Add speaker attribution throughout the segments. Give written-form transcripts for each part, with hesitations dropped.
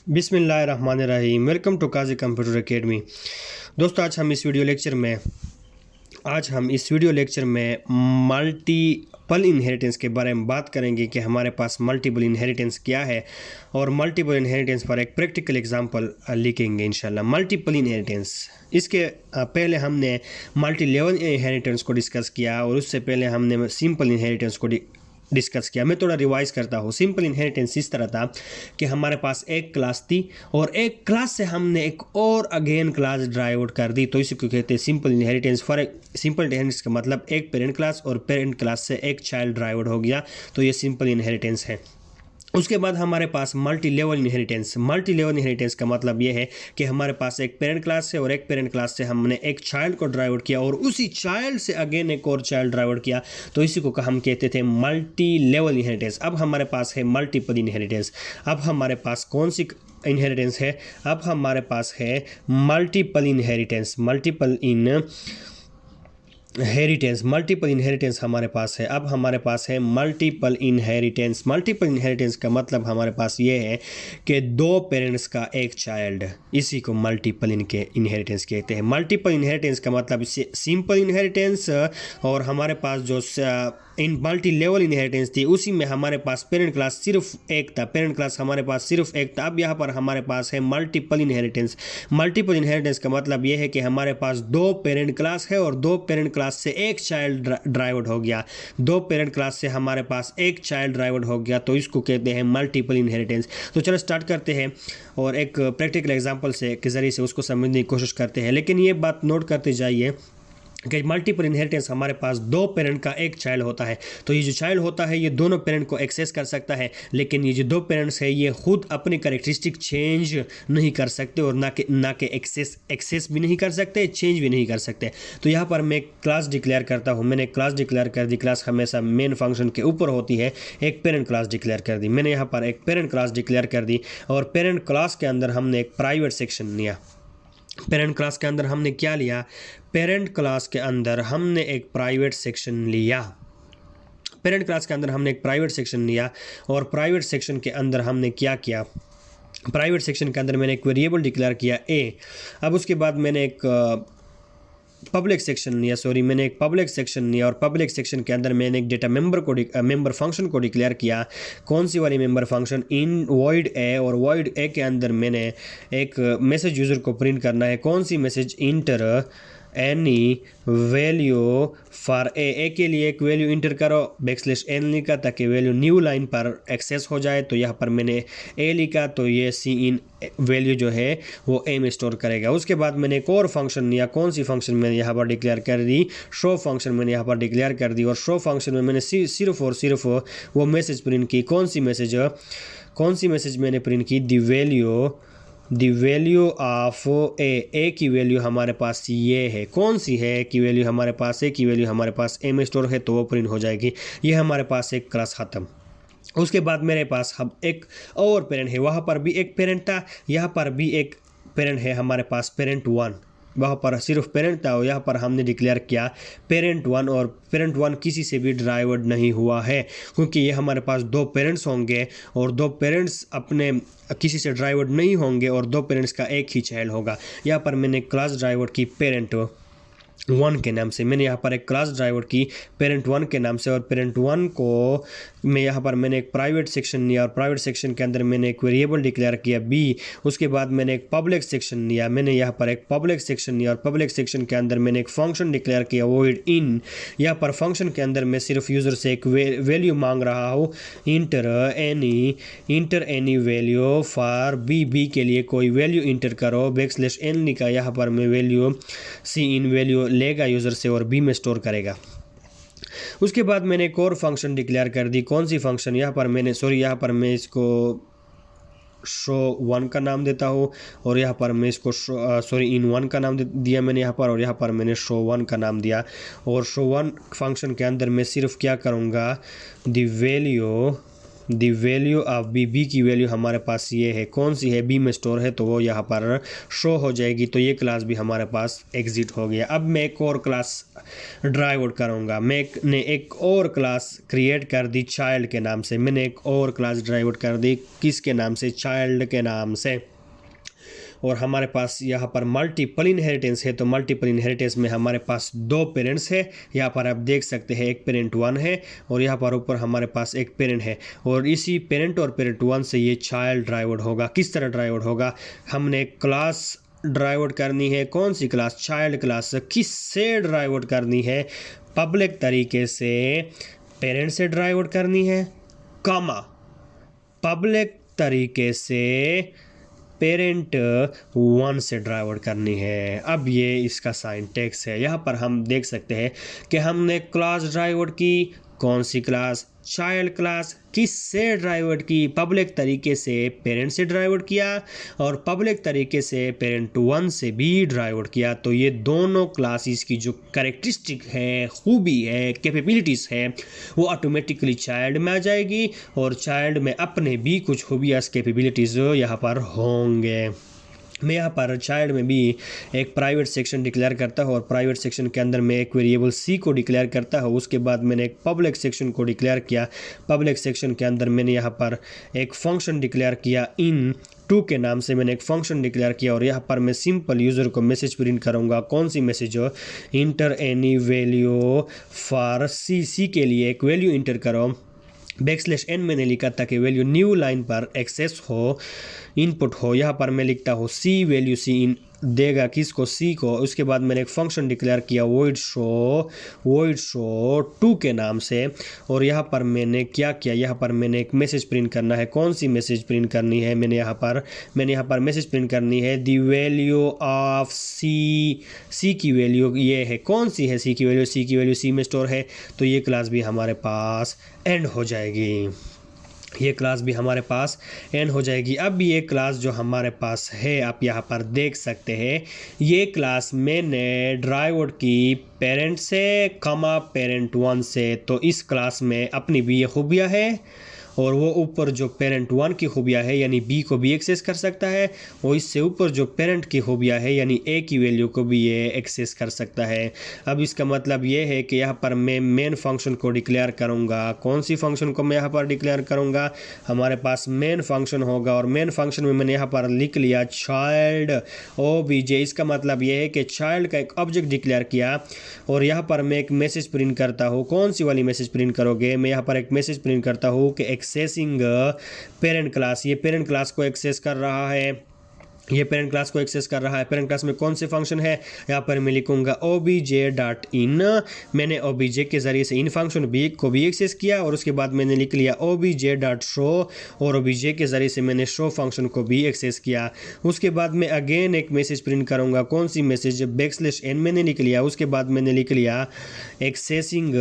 Speaker 1: बिस्मिल्लाहिर्रहमानिर्रहीम। Welcome to Kazi computer academy. दोस्तों, आज हम इस वीडियो लेक्चर में मल्टीपल इनहेरिटेंस के बारे में बात करेंगे कि हमारे पास मल्टीपल इनहेरिटेंस क्या है और मल्टीपल इनहेरिटेंस पर एक प्रैक्टिकल एग्जांपल लिखेंगे इंशाल्लाह। मल्टीपल इनहेरिटेंस, इसके पहले हमने मल्टी लेवल इनहेरिटेंस को डिस्कस किया और उससे पहले हमने सिंपल इनहेरिटेंस को डिस्कस किया। मैं थोड़ा रिवाइज करता हूँ। सिंपल इनहेरिटेंस इस तरह था कि हमारे पास एक क्लास थी और एक क्लास से हमने एक और अगेन क्लास ड्राइव आउट कर दी, तो इसी को कहते हैं सिंपल इनहेरिटेंस। सिंपल इनहेरिटेंस का मतलब एक पेरेंट क्लास और पेरेंट क्लास से एक चाइल्ड ड्राइव आउट हो गया, तो ये सिंपल इनहेरिटेंस है। उसके बाद हमारे पास मल्टी लेवल इनहेरिटेंस का मतलब ये है कि हमारे पास एक पेरेंट क्लास है और एक पेरेंट क्लास से हमने एक चाइल्ड को ड्राइव आउट किया और उसी चाइल्ड से अगेन एक और चाइल्ड ड्राइव आउट किया, तो इसी को हम कहते थे मल्टी लेवल इनहेरिटेंस। अब हमारे पास है मल्टीपल इनहेरिटेंस। अब हमारे पास कौन सी इनहेरिटेंस है? अब हमारे पास है मल्टीपल इनहेरिटेंस हमारे पास है। अब हमारे पास है मल्टीपल इनहेरिटेंस का मतलब हमारे पास ये है कि दो पेरेंट्स का एक चाइल्ड, इसी को मल्टीपल इनहेरिटेंस कहते हैं। मल्टीपल इनहेरिटेंस का मतलब सिंपल इनहेरिटेंस, और हमारे पास जो इन मल्टी लेवल इनहेरिटेंस थी उसी में हमारे पास पेरेंट क्लास सिर्फ एक था, अब यहाँ पर हमारे पास है मल्टीपल इनहेरिटेंस का मतलब ये है कि हमारे पास दो पेरेंट क्लास है और दो पेरेंट क्लास से एक चाइल्ड ड्राइव आउट हो गया, दो पेरेंट क्लास से हमारे पास एक चाइल्ड ड्राइव आउट हो गया, तो इसको कहते हैं मल्टीपल इनहेरिटेंस। तो चलो स्टार्ट करते हैं और एक प्रैक्टिकल एग्जांपल के ज़रिए से उसको समझने की कोशिश करते हैं। लेकिन ये बात नोट करते जाइए कि मल्टीपल इनहेरिटेंस हमारे पास दो पेरेंट का एक चाइल्ड होता है, तो ये जो चाइल्ड होता है ये दोनों पेरेंट को एक्सेस कर सकता है, लेकिन ये जो दो पेरेंट्स है ये खुद अपनी कैरेक्टरिस्टिक चेंज नहीं कर सकते और ना के एक्सेस भी नहीं कर सकते, चेंज भी नहीं कर सकते। तो यहाँ पर मैं क्लास डिक्लेयर करता हूँ। मैंने क्लास डिक्लेयर कर दी। क्लास हमेशा मेन फंक्शन के ऊपर होती है। एक पेरेंट क्लास डिक्लेयर कर दी। मैंने यहाँ पर एक पेरेंट क्लास डिक्लेयर कर दी और पेरेंट क्लास के अंदर हमने एक प्राइवेट सेक्शन लिया। पेरेंट क्लास के अंदर हमने क्या लिया? पेरेंट क्लास के अंदर हमने एक प्राइवेट सेक्शन लिया। पेरेंट क्लास के अंदर हमने एक प्राइवेट सेक्शन लिया और प्राइवेट सेक्शन के अंदर हमने क्या किया? प्राइवेट सेक्शन के अंदर मैंने एक वेरिएबल डिक्लेयर किया a। अब उसके बाद मैंने एक पब्लिक सेक्शन लिया और पब्लिक सेक्शन के अंदर मैंने एक डेटा मेंबर फंक्शन को डिक्लेयर किया। कौन सी वाली मेंबर फंक्शन? इन वॉइड ए, और वॉइड ए के अंदर मैंने एक मैसेज यूज़र को प्रिंट करना है। कौन सी message? Enter any value for A के लिए एक वैल्यू इंटर करो, /n लिखा ताकि वैल्यू न्यू लाइन पर एक्सेस हो जाए, तो यहाँ पर मैंने ए लिखा, तो ये सी इन वैल्यू जो है वो ए में स्टोर करेगा। उसके बाद मैंने एक और फंक्शन लिया। कौन सी फंक्शन मैंने यहाँ पर डिक्लेयर कर दी? शो फंक्शन मैंने यहाँ पर डिक्लेयर कर दी और शो फंक्शन में मैंने सिर्फ और सिर्फ वो मैसेज प्रिंट की। कौन सी मैसेज मैंने प्रिंट की? द वैल्यू ऑफ ए की वैल्यू हमारे पास ये है। कौन सी है? ए की वैल्यू हमारे पास ए में स्टोर है, तो वो प्रिंट हो जाएगी। ये हमारे पास एक क्लास ख़त्म। उसके बाद मेरे पास हम एक और पेरेंट है। वहाँ पर भी एक पेरेंट था, यहाँ पर भी एक पेरेंट है हमारे पास, पेरेंट 1। वहाँ पर सिर्फ पेरेंट था और यहाँ पर हमने डिक्लेयर किया पेरेंट 1, और पेरेंट 1 किसी से भी ड्राइव आउट नहीं हुआ है, क्योंकि ये हमारे पास दो पेरेंट्स होंगे और दो पेरेंट्स अपने किसी से ड्राइव आउट नहीं होंगे और दो पेरेंट्स का एक ही चाइल्ड होगा। यहाँ पर मैंने क्लास ड्राइव आउट की पेरेंट 1 के नाम से। मैंने यहाँ पर एक क्लास ड्राइव आउट की पेरेंट 1 के नाम से और पेरेंट 1 को मैं यहाँ पर मैंने एक प्राइवेट सेक्शन लिया और प्राइवेट सेक्शन के अंदर मैंने एक वेरिएबल डिक्लेयर किया b। उसके बाद मैंने एक पब्लिक सेक्शन लिया। मैंने यहाँ पर एक पब्लिक सेक्शन लिया और पब्लिक सेक्शन के अंदर मैंने एक फंक्शन डिक्लेयर किया वॉइड इन। यहाँ पर फंक्शन के अंदर मैं सिर्फ यूज़र से एक वैल्यू मांग रहा हूँ, enter any value for B के लिए कोई वैल्यू इंटर करो, /n लिखा। यहाँ पर मैं वैल्यू सी इन वैल्यू लेगा यूज़र से और बी में स्टोर करेगा। उसके बाद मैंने एक और फंक्शन डिक्लेयर कर दी। कौन सी फंक्शन? यहाँ पर मैं इसको show1 का नाम देता हूँ और यहाँ पर मैं इसको in1 का नाम दिया मैंने यहाँ पर, और यहाँ पर मैंने show1 का नाम दिया। और show1 फंक्शन के अंदर मैं सिर्फ क्या करूँगा? The the value of B की वैल्यू हमारे पास ये है, कौन सी है, बी में स्टोर है तो वो यहाँ पर शो हो जाएगी। तो ये क्लास भी हमारे पास एग्जिट हो गया। अब मैं एक और क्लास ड्राइव आउट करूँगा। मैंने एक और क्लास क्रिएट कर दी चाइल्ड के नाम से। मैंने एक और क्लास ड्राइव आउट कर दी किसके नाम से, चाइल्ड के नाम से। और हमारे पास यहाँ पर मल्टीपल इनहेरिटेंस है, तो मल्टीपल इनहेरिटेंस में हमारे पास दो पेरेंट्स है। यहाँ पर आप देख सकते हैं एक पेरेंट 1 है और यहाँ पर ऊपर हमारे पास एक पेरेंट है, और इसी पेरेंट और पेरेंट 1 से ये चाइल्ड ड्राइव आउट होगा। किस तरह ड्राइव आउट होगा, हमने क्लास ड्राइव आउट करनी है, कौन सी क्लास, चाइल्ड क्लास। किससे ड्राइव आउट करनी है, पब्लिक तरीके से पेरेंट से ड्राइव आउट करनी है, कॉमा पब्लिक तरीके से पेरेंट 1 से ड्राइव आउट करनी है। अब ये इसका सिंटैक्स है। यहाँ पर हम देख सकते हैं कि हमने क्लास ड्राइव आउट की, कौन सी क्लास, चाइल्ड क्लास। किससे ड्राइव आउट की, पब्लिक तरीके से पेरेंट से ड्राइव आउट किया और पब्लिक तरीके से पेरेंट 1 से भी ड्राइव आउट किया। तो ये दोनों क्लासेस की जो कैरेक्टरिस्टिक है, खूबी है, कैपेबिलिटीज़ है, वो ऑटोमेटिकली चाइल्ड में आ जाएगी और चाइल्ड में अपने भी कुछ खूबियाँ, कैपेबिलिटीज़ यहाँ पर होंगे। मैं यहाँ पर चाइल्ड में भी एक प्राइवेट सेक्शन डिक्लेयर करता हूँ और प्राइवेट सेक्शन के अंदर मैं एक वेरिएबल सी को डिक्लेयर करता हूँ। उसके बाद मैंने एक पब्लिक सेक्शन को डिक्लेयर किया। पब्लिक सेक्शन के अंदर मैंने यहाँ पर एक फंक्शन डिक्लेयर किया, इन टू के नाम से मैंने एक फंक्शन डिक्लेयर किया और यहाँ पर मैं सिंपल यूज़र को मैसेज प्रिंट करूँगा। कौन सी मैसेज हो, इंटर एनी वैल्यू फॉर सी के लिए एक वैल्यू इंटर करो। \n मैंने लिखा ताकि वैल्यू न्यू लाइन पर एक्सेस हो, इनपुट हो। यहाँ पर मैं लिखता हूँ सी, वैल्यू सी इन देगा किसको, सी को। उसके बाद मैंने एक फंक्शन डिक्लेयर किया void show 2 के नाम से, और यहाँ पर मैंने क्या किया, यहाँ पर मैंने एक मैसेज प्रिंट करना है। कौन सी मैसेज प्रिंट करनी है, मैंने यहाँ पर मैसेज प्रिंट करनी है द वैल्यू ऑफ सी की वैल्यू ये है, कौन सी है, सी की वैल्यू सी में स्टोर है। तो ये क्लास भी हमारे पास एंड हो जाएगी, ये क्लास भी हमारे पास एंड हो जाएगी। अब ये क्लास जो हमारे पास है, आप यहाँ पर देख सकते हैं, ये क्लास मैंने ड्राइव आउट की पेरेंट से, कमा पेरेंट 1 से। तो इस क्लास में अपनी भी ये खूबियाँ है और वो ऊपर जो पेरेंट 1 की खूबियाँ है यानी बी को भी एक्सेस कर सकता है, और इससे ऊपर जो पेरेंट की खूबियाँ है यानी ए की वैल्यू को भी ये एक्सेस कर सकता है। अब इसका मतलब ये है कि यहाँ पर मैं मेन फंक्शन को डिक्लेयर करूँगा। कौन सी फंक्शन को मैं यहाँ पर डिक्लेयर करूँगा, हमारे पास मेन फंक्शन होगा और मेन फंक्शन में मैंने यहाँ पर लिख लिया चाइल्ड OBJ। इसका मतलब ये है कि चाइल्ड का एक ऑब्जेक्ट डिक्लेयर किया और यहाँ पर मैं एक मैसेज प्रिंट करता हूँ। कौन सी वाली मैसेज प्रिंट करोगे, मैं यहाँ पर एक मैसेज प्रिंट करता हूँ कि एक्सेसिंग पेरेंट क्लास। ये पेरेंट क्लास को एक्सेस कर रहा है, ये पेरेंट क्लास को एक्सेस कर रहा है। पेरेंट क्लास में कौन से फंक्शन है, यहाँ पर मैं लिखूंगा obj.in। मैंने obj के ज़रिए से इन फंक्शन को भी एक्सेस किया और उसके बाद मैंने लिख लिया obj.show और obj के ज़रिए से मैंने शो फंक्शन को भी एक्सेस किया। उसके बाद मैं अगेन एक मैसेज प्रिंट करूँगा। कौन सी मैसेज, \n मैंने लिख लिया। उसके बाद मैंने लिख लिया एक्सेसिंग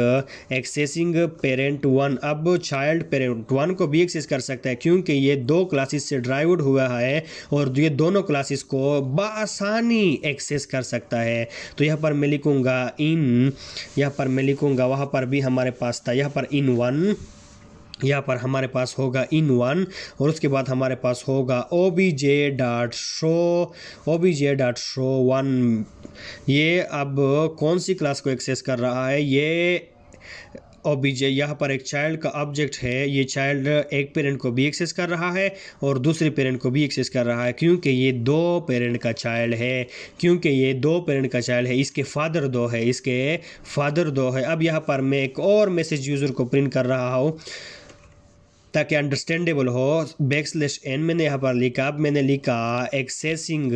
Speaker 1: पेरेंट 1। अब चाइल्ड पेरेंट 1 को भी एक्सेस कर सकता है क्योंकि ये दो क्लासेस से ड्राइव आउट हुआ है और ये दोनों क्लासेस को बआसानी एक्सेस कर सकता है। तो यहाँ पर मैं लिखूंगा इन, यहाँ पर मैं लिखूंगा, वहाँ पर भी हमारे पास था, यहाँ पर in1, यहाँ पर हमारे पास होगा in1 और उसके बाद हमारे पास होगा obj.show1। ये अब कौन सी क्लास को एक्सेस कर रहा है, ये OBJ। यहाँ पर एक चाइल्ड का ऑब्जेक्ट है, ये चाइल्ड एक पेरेंट को भी एक्सेस कर रहा है और दूसरे पेरेंट को भी एक्सेस कर रहा है क्योंकि ये दो पेरेंट का चाइल्ड है, इसके फादर दो है। अब यहाँ पर मैं एक और मैसेज यूज़र को प्रिंट कर रहा हूँ ताकि अंडरस्टैंडेबल हो। \n मैंने यहाँ पर लिखा। अब मैंने लिखा एक्सेसिंग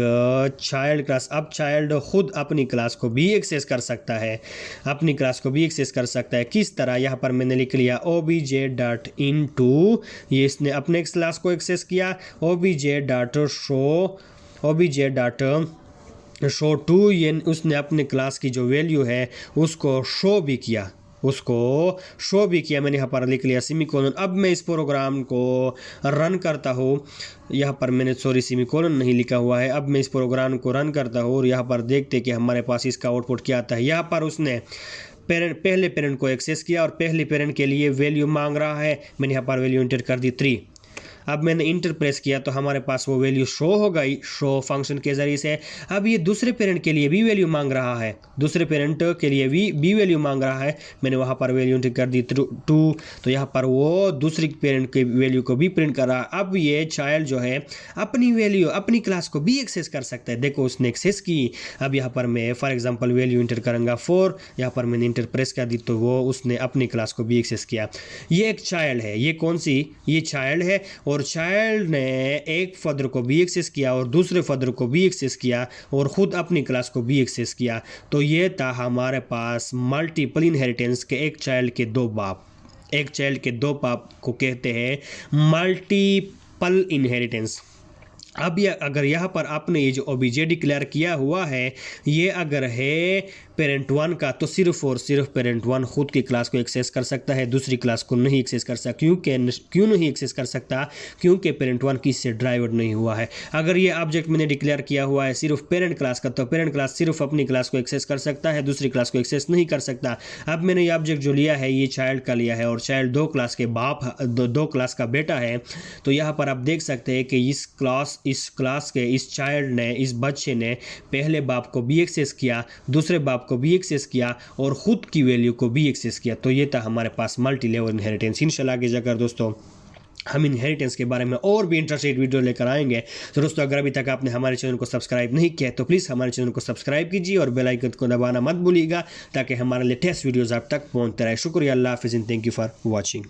Speaker 1: चाइल्ड क्लास। अब चाइल्ड खुद अपनी क्लास को भी एक्सेस कर सकता है, किस तरह, यहाँ पर मैंने लिख लिया obj.in2। ये इसने अपने क्लास को एक्सेस किया। obj.show2 ये उसने अपने क्लास की जो वैल्यू है उसको शो भी किया, मैंने यहाँ पर लिख लिया सेमीकोलन। अब मैं इस प्रोग्राम को रन करता हूँ, यहाँ पर मैंने सेमीकोलन नहीं लिखा हुआ है। अब मैं इस प्रोग्राम को रन करता हूँ और यहाँ पर देखते कि हमारे पास इसका आउटपुट क्या आता है। यहाँ पर उसने पहले पेरेंट को एक्सेस किया और पहले पेरेंट के लिए वैल्यू मांग रहा है, मैंने यहाँ पर वैल्यू इंटर कर दी 3। अब मैंने इंटर प्रेस किया तो हमारे पास वो वैल्यू शो हो गई शो फंक्शन के ज़रिए से। अब ये दूसरे पेरेंट के लिए भी वैल्यू मांग रहा है, दूसरे पेरेंट के लिए भी वैल्यू मांग रहा है, मैंने वहाँ पर वैल्यू इंटर कर दी 2। तो यहाँ पर वो दूसरी पेरेंट के वैल्यू को भी प्रिंट कर रहा है। अब ये चाइल्ड जो है अपनी वैल्यू अपनी क्लास को भी एक्सेस कर सकता है। देखो उसने एक्सेस की। अब यहाँ पर मैं फॉर एग्जांपल वैल्यू इंटर करूँगा 4, यहाँ पर मैंने इंटर प्रेस कर दी तो वो उसने अपनी क्लास को भी एक्सेस किया। ये एक चाइल्ड है, ये कौन सी, ये चाइल्ड है और चाइल्ड ने एक फादर को भी एक्सेस किया और दूसरे फादर को भी एक्सेस किया और ख़ुद अपनी क्लास को भी एक्सेस किया। तो ये था हमारे पास मल्टीपल इनहेरिटेंस के एक चाइल्ड के 2 बाप। एक चाइल्ड के 2 बाप को कहते हैं मल्टीपल इनहेरिटेंस। अब ये अगर यहाँ पर आपने ये जो ओबीजे डिक्लेयर किया हुआ है, ये अगर है पेरेंट 1 का तो सिर्फ और सिर्फ पेरेंट 1 खुद की क्लास को एक्सेस कर सकता है, दूसरी क्लास को नहीं एक्सेस कर सकता। क्यों नहीं एक्सेस कर सकता? क्योंकि पेरेंट 1 किससे ड्राइवर्ड नहीं हुआ है। अगर ये ऑब्जेक्ट मैंने डिक्लेयर किया हुआ है सिर्फ पेरेंट क्लास का, तो पेरेंट क्लास सिर्फ अपनी क्लास को एक्सेस कर सकता है, दूसरी क्लास को एक्सेस नहीं कर सकता। अब मैंने ये ऑब्जेक्ट जो लिया है ये चाइल्ड का लिया है और चाइल्ड 2 क्लास के बाप दो क्लास का बेटा है। तो यहाँ पर आप देख सकते हैं कि इस क्लास के इस चाइल्ड ने, इस बच्चे ने पहले बाप को भी एक्सेस किया, दूसरे बाप को भी एक्सेस किया और ख़ुद की वैल्यू को भी एक्सेस किया। तो ये था हमारे पास मल्टी लेवल इनहेरिटेंस। इंशाल्लाह आगे जाकर दोस्तों हम इनहेरिटेंस के बारे में और भी इंटरेस्टिंग वीडियो लेकर आएंगे। तो दोस्तों अगर अभी तक आपने हमारे चैनल को सब्सक्राइब नहीं किया तो प्लीज़ हमारे चैनल को सब्सक्राइब कीजिए और बेल आइकन को दबाना मत भूलिएगा ताकि हमारे लेटेस्ट वीडियोज़ आप तक पहुँचते रहे। शुक्रिया, अल्लाह हाफिज़, थैंक यू फॉर वॉचिंग।